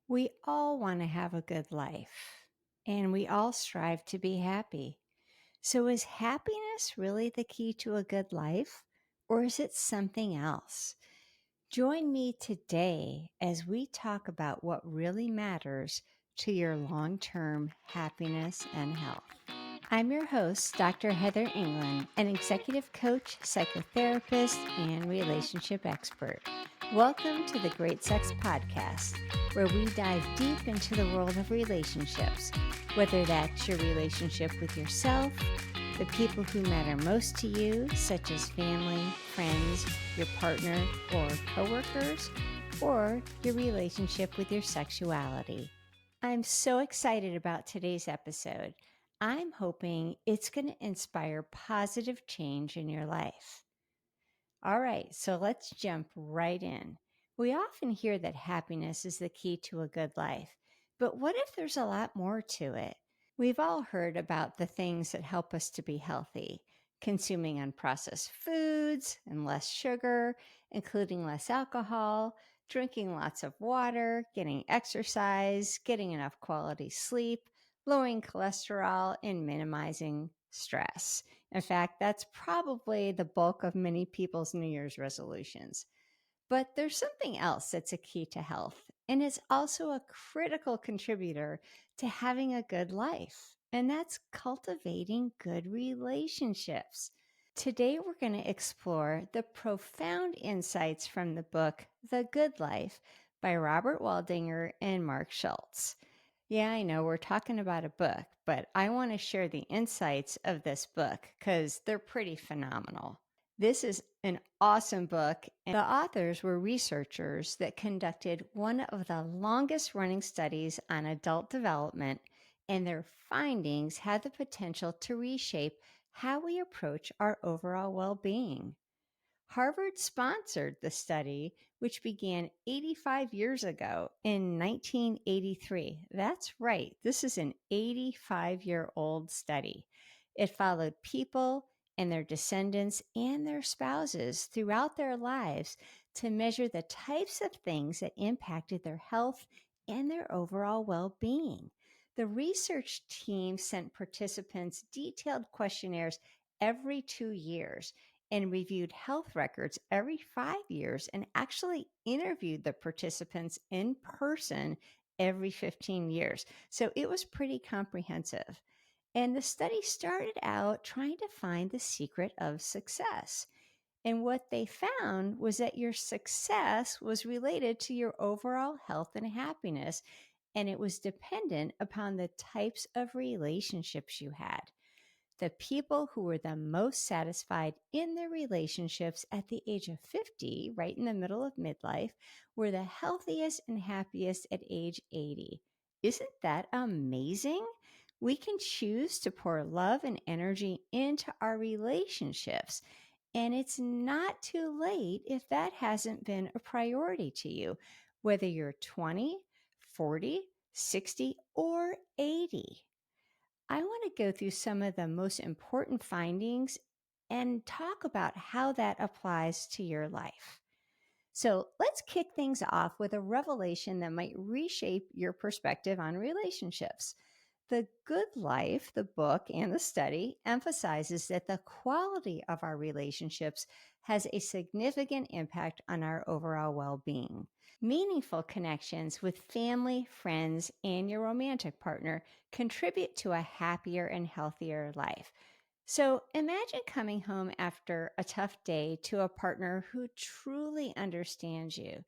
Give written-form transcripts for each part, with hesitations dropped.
We all want to have a good life, and we all strive to be happy. So, is happiness really the key to a good life, or is it something else? Join me today as we talk about what really matters to your long term happiness and health. I'm your host, Dr. Heather England, an executive coach, psychotherapist, and relationship expert. Welcome to the Great Sex Podcast, where we dive deep into the world of relationships, whether that's your relationship with yourself, the people who matter most to you, such as family, friends, your partner, or coworkers, or your relationship with your sexuality. I'm so excited about today's episode. I'm hoping it's going to inspire positive change in your life. All right, so let's jump right in. We often hear that happiness is the key to a good life, but what if there's a lot more to it? We've all heard about the things that help us to be healthy, consuming unprocessed foods and less sugar, including less alcohol, drinking lots of water, getting exercise, getting enough quality sleep, lowering cholesterol, and minimizing stress. In fact, that's probably the bulk of many people's New Year's resolutions. But there's something else that's a key to health, and it's also a critical contributor to having a good life, and that's cultivating good relationships. Today, we're going to explore the profound insights from the book The Good Life by Robert Waldinger and Mark Schultz. Yeah, I know we're talking about a book, but I want to share the insights of this book because they're pretty phenomenal. This is an awesome book, and the authors were researchers that conducted one of the longest running studies on adult development, and their findings had the potential to reshape how we approach our overall well being. Harvard sponsored the study, which began 85 years ago in 1983. That's right, this is an 85-year-old study. It followed people and their descendants and their spouses throughout their lives to measure the types of things that impacted their health and their overall well being. The research team sent participants detailed questionnaires every 2 years and reviewed health records every 5 years and actually interviewed the participants in person every 15 years. So it was pretty comprehensive. And the study started out trying to find the secret of success. And what they found was that your success was related to your overall health and happiness, and it was dependent upon the types of relationships you had. The people who were the most satisfied in their relationships at the age of 50, right in the middle of midlife, were the healthiest and happiest at age 80. Isn't that amazing? We can choose to pour love and energy into our relationships. And it's not too late if that hasn't been a priority to you, whether you're 20, 40, 60, or 80. I want to go through some of the most important findings and talk about how that applies to your life. So let's kick things off with a revelation that might reshape your perspective on relationships. The Good Life, the book and the study, emphasizes that the quality of our relationships has a significant impact on our overall well being. Meaningful connections with family, friends, and your romantic partner contribute to a happier and healthier life. So imagine coming home after a tough day to a partner who truly understands you.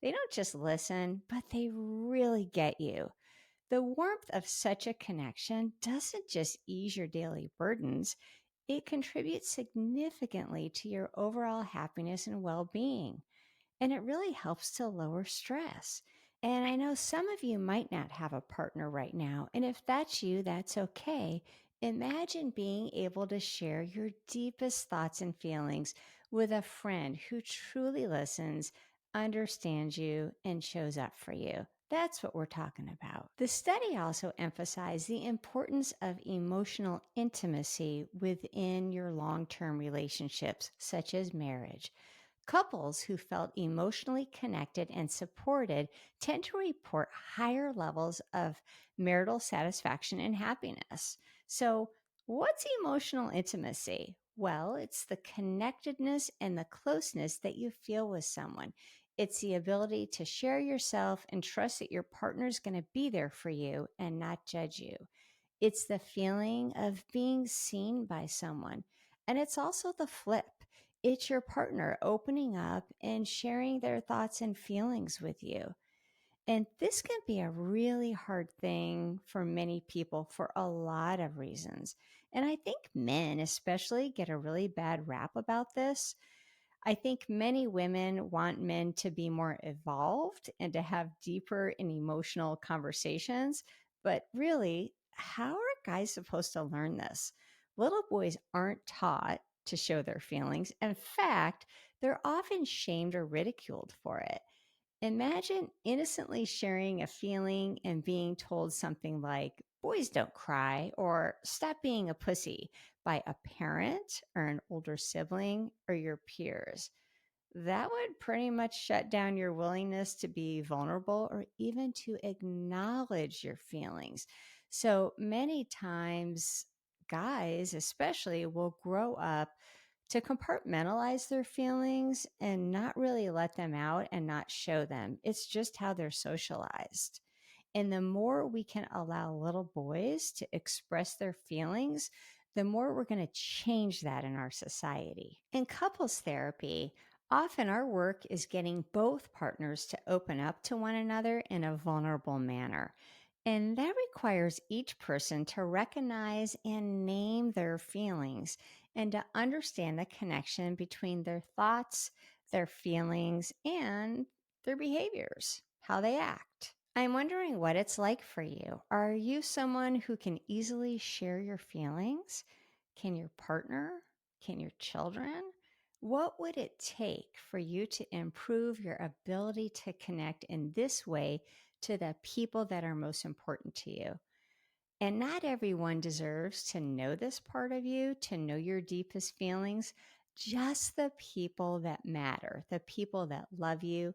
They don't just listen, but they really get you. The warmth of such a connection doesn't just ease your daily burdens, it contributes significantly to your overall happiness and well being. And it really helps to lower stress. And I know some of you might not have a partner right now. And if that's you, that's okay. Imagine being able to share your deepest thoughts and feelings with a friend who truly listens, understands you, and shows up for you. That's what we're talking about. The study also emphasized the importance of emotional intimacy within your long term relationships, such as marriage. Couples who felt emotionally connected and supported tend to report higher levels of marital satisfaction and happiness. So, what's emotional intimacy? Well, it's the connectedness and the closeness that you feel with someone. It's the ability to share yourself and trust that your partner's going to be there for you and not judge you. It's the feeling of being seen by someone. And it's also the flip. It's your partner opening up and sharing their thoughts and feelings with you. And this can be a really hard thing for many people for a lot of reasons. And I think men, especially, get a really bad rap about this. I think many women want men to be more evolved and to have deeper and emotional conversations. But really, how are guys supposed to learn this? Little boys aren't taught to show their feelings. In fact, they're often shamed or ridiculed for it. Imagine innocently sharing a feeling and being told something like, boys don't cry, or stop being a pussy by a parent or an older sibling or your peers. That would pretty much shut down your willingness to be vulnerable or even to acknowledge your feelings. So many times, guys, especially, will grow up to compartmentalize their feelings and not really let them out and not show them. It's just how they're socialized. And the more we can allow little boys to express their feelings, the more we're going to change that in our society. In couples therapy, often our work is getting both partners to open up to one another in a vulnerable manner. And that requires each person to recognize and name their feelings and to understand the connection between their thoughts, their feelings, and their behaviors, how they act. I'm wondering what it's like for you. Are you someone who can easily share your feelings? Can your partner? Can your children? What would it take for you to improve your ability to connect in this way to the people that are most important to you? And not everyone deserves to know this part of you, to know your deepest feelings. Just the people that matter, the people that love you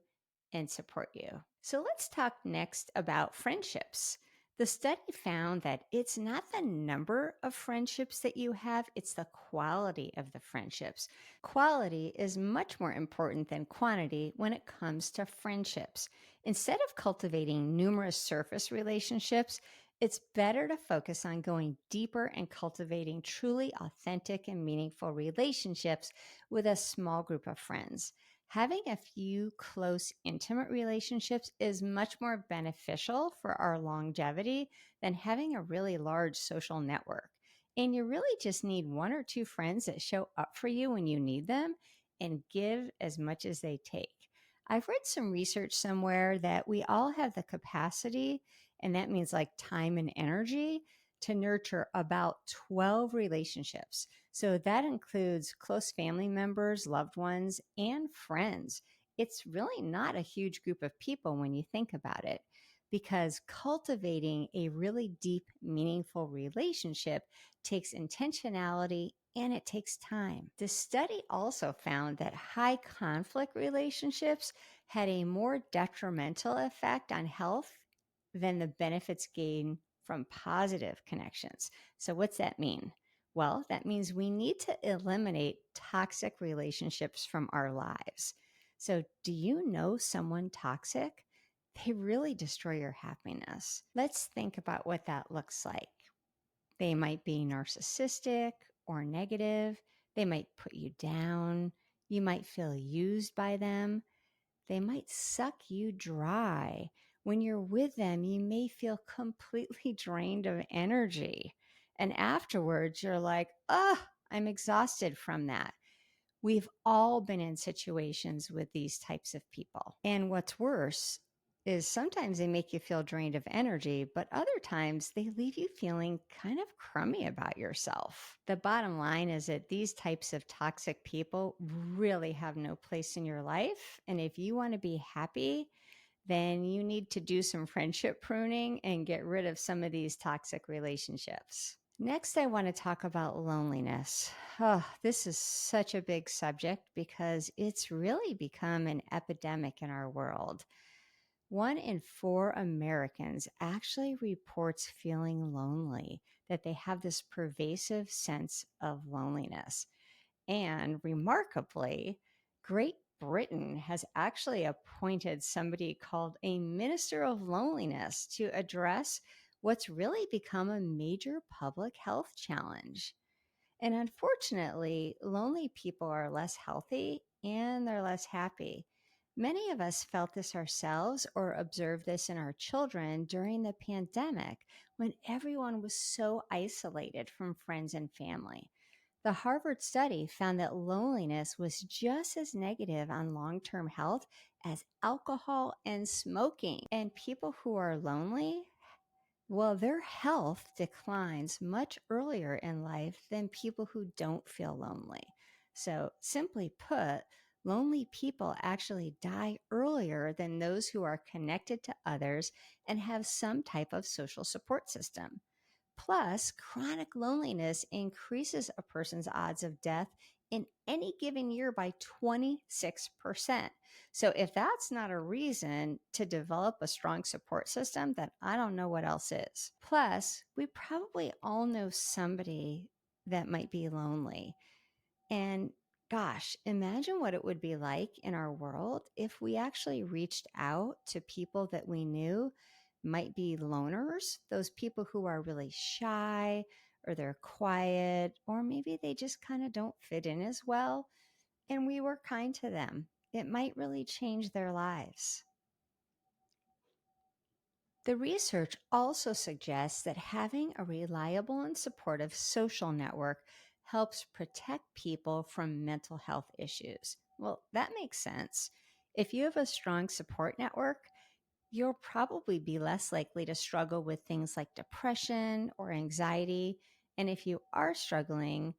and support you. So let's talk next about friendships. The study found that it's not the number of friendships that you have, it's the quality of the friendships. Quality is much more important than quantity when it comes to friendships. Instead of cultivating numerous surface relationships, it's better to focus on going deeper and cultivating truly authentic and meaningful relationships with a small group of friends. Having a few close, intimate relationships is much more beneficial for our longevity than having a really large social network. And you really just need one or two friends that show up for you when you need them and give as much as they take. I've read some research somewhere that we all have the capacity, and that means like time and energy, to nurture about 12 relationships. So that includes close family members, loved ones, and friends. It's really not a huge group of people when you think about it, because cultivating a really deep, meaningful relationship takes intentionality and it takes time. The study also found that high conflict relationships had a more detrimental effect on health than the benefits gained from positive connections. So, what's that mean? Well, that means we need to eliminate toxic relationships from our lives. So, do you know someone toxic? They really destroy your happiness. Let's think about what that looks like. They might be narcissistic or negative. They might put you down. You might feel used by them. They might suck you dry. When you're with them, you may feel completely drained of energy. And afterwards, you're like, oh, I'm exhausted from that. We've all been in situations with these types of people. And what's worse is sometimes they make you feel drained of energy, but other times they leave you feeling kind of crummy about yourself. The bottom line is that these types of toxic people really have no place in your life. And if you want to be happy, then you need to do some friendship pruning and get rid of some of these toxic relationships. Next, I want to talk about loneliness. Oh, this is such a big subject because it's really become an epidemic in our world. 1 in 4 Americans actually reports feeling lonely, that they have this pervasive sense of loneliness. And remarkably, Great Britain has actually appointed somebody called a Minister of Loneliness to address what's really become a major public health challenge. And unfortunately, lonely people are less healthy and they're less happy. Many of us felt this ourselves or observed this in our children during the pandemic when everyone was so isolated from friends and family. The Harvard study found that loneliness was just as negative on long term health as alcohol and smoking. And people who are lonely, well, their health declines much earlier in life than people who don't feel lonely. So, simply put, lonely people actually die earlier than those who are connected to others and have some type of social support system. Plus, chronic loneliness increases a person's odds of death in any given year by 26%. So, if that's not a reason to develop a strong support system, then I don't know what else is. Plus, we probably all know somebody that might be lonely. And gosh, imagine what it would be like in our world if we actually reached out to people that we knew might be loners, those people who are really shy or they're quiet, or maybe they just kind of don't fit in as well. And we were kind to them. It might really change their lives. The research also suggests that having a reliable and supportive social network helps protect people from mental health issues. Well, that makes sense. If you have a strong support network, you'll probably be less likely to struggle with things like depression or anxiety. And if you are struggling,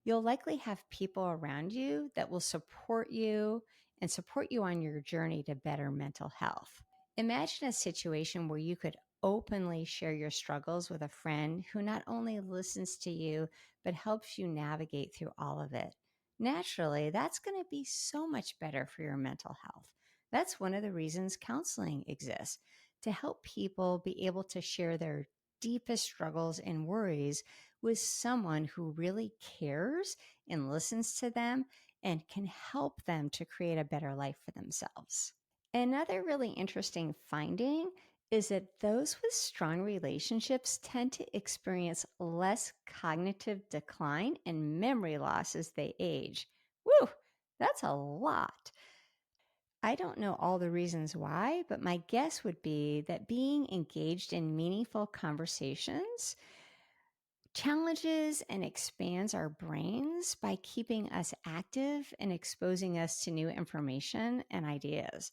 you'll likely have people around you that will support you and support you on your journey to better mental health. Imagine a situation where you could openly share your struggles with a friend who not only listens to you, but helps you navigate through all of it. Naturally, that's going to be so much better for your mental health. That's one of the reasons counseling exists, to help people be able to share their deepest struggles and worries with someone who really cares and listens to them and can help them to create a better life for themselves. Another really interesting finding is that those with strong relationships tend to experience less cognitive decline and memory loss as they age. Woo, that's a lot. I don't know all the reasons why, but my guess would be that being engaged in meaningful conversations challenges and expands our brains by keeping us active and exposing us to new information and ideas.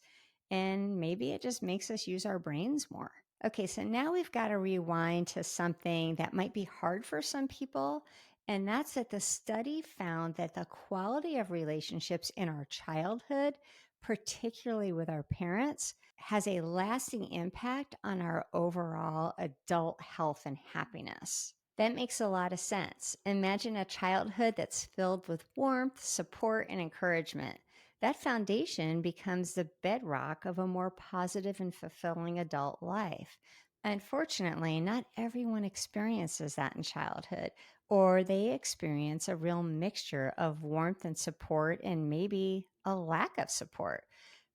And maybe it just makes us use our brains more. Okay, so now we've got to rewind to something that might be hard for some people. And that's that the study found that the quality of relationships in our childhood, particularly with our parents, has a lasting impact on our overall adult health and happiness. That makes a lot of sense. Imagine a childhood that's filled with warmth, support, and encouragement. That foundation becomes the bedrock of a more positive and fulfilling adult life. Unfortunately, not everyone experiences that in childhood, or they experience a real mixture of warmth and support and maybe a lack of support.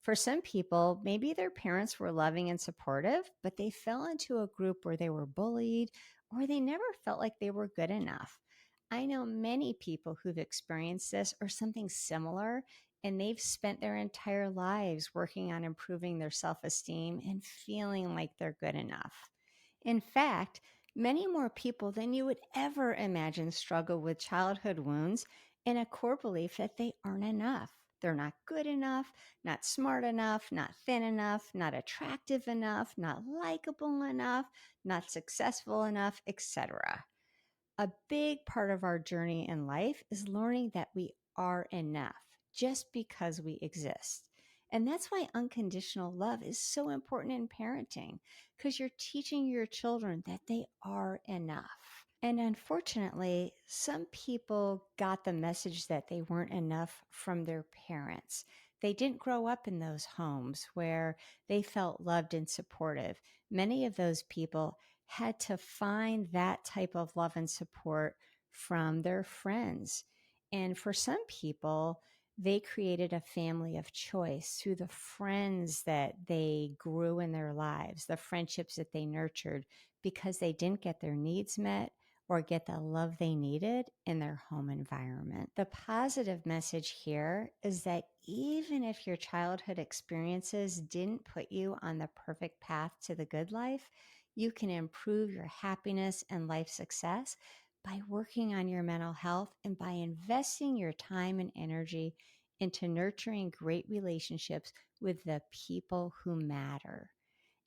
For some people, maybe their parents were loving and supportive, but they fell into a group where they were bullied or they never felt like they were good enough. I know many people who've experienced this or something similar, and they've spent their entire lives working on improving their self esteem and feeling like they're good enough. In fact, many more people than you would ever imagine struggle with childhood wounds and a core belief that they aren't enough. They're not good enough, not smart enough, not thin enough, not attractive enough, not likable enough, not successful enough, etc. A big part of our journey in life is learning that we are enough just because we exist. And that's why unconditional love is so important in parenting, because you're teaching your children that they are enough. And unfortunately, some people got the message that they weren't enough from their parents. They didn't grow up in those homes where they felt loved and supportive. Many of those people had to find that type of love and support from their friends. And for some people, they created a family of choice through the friends that they grew in their lives, the friendships that they nurtured because they didn't get their needs met or get the love they needed in their home environment. The positive message here is that even if your childhood experiences didn't put you on the perfect path to the good life, you can improve your happiness and life success by working on your mental health and by investing your time and energy into nurturing great relationships with the people who matter.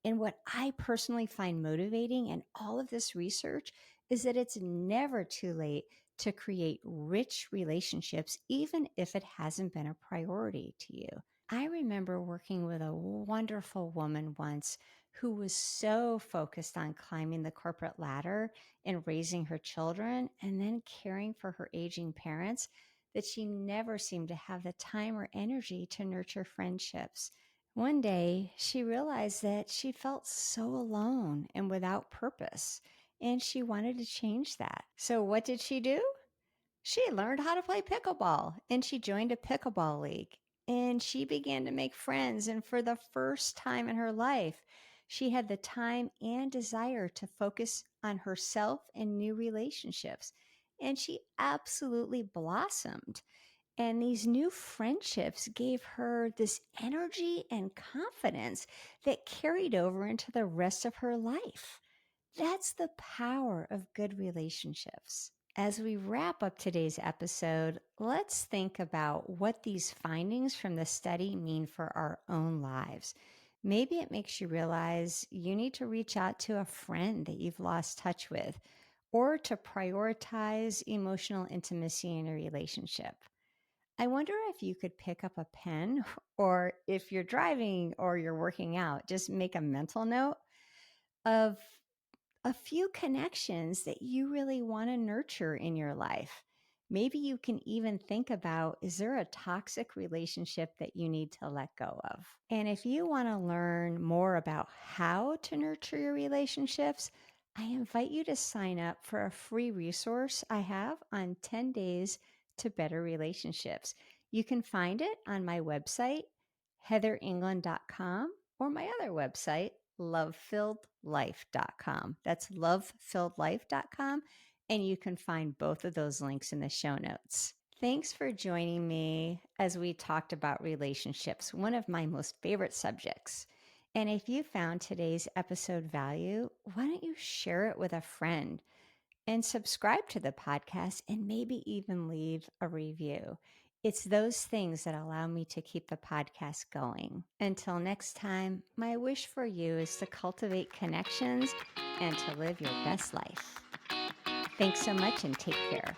And what I personally find motivating in all of this research is that it's never too late to create rich relationships, even if it hasn't been a priority to you. I remember working with a wonderful woman once who was so focused on climbing the corporate ladder and raising her children and then caring for her aging parents that she never seemed to have the time or energy to nurture friendships. One day, she realized that she felt so alone and without purpose, and she wanted to change that. So, what did she do? She learned how to play pickleball and she joined a pickleball league. And she began to make friends. And for the first time in her life, she had the time and desire to focus on herself and new relationships. And she absolutely blossomed. And these new friendships gave her this energy and confidence that carried over into the rest of her life. That's the power of good relationships. As we wrap up today's episode, let's think about what these findings from the study mean for our own lives. Maybe it makes you realize you need to reach out to a friend that you've lost touch with, or to prioritize emotional intimacy in a relationship. I wonder if you could pick up a pen, or if you're driving or you're working out, just make a mental note of a few connections that you really want to nurture in your life. Maybe you can even think about, is there a toxic relationship that you need to let go of? And if you want to learn more about how to nurture your relationships, I invite you to sign up for a free resource I have on 10 days to better relationships. You can find it on my website, heatherengland.com, or my other website, lovefilledlife.com. That's lovefilledlife.com. And you can find both of those links in the show notes. Thanks for joining me as we talked about relationships, one of my most favorite subjects. And if you found today's episode value, why don't you share it with a friend and subscribe to the podcast and maybe even leave a review? It's those things that allow me to keep the podcast going. Until next time, my wish for you is to cultivate connections and to live your best life. Thanks so much and take care.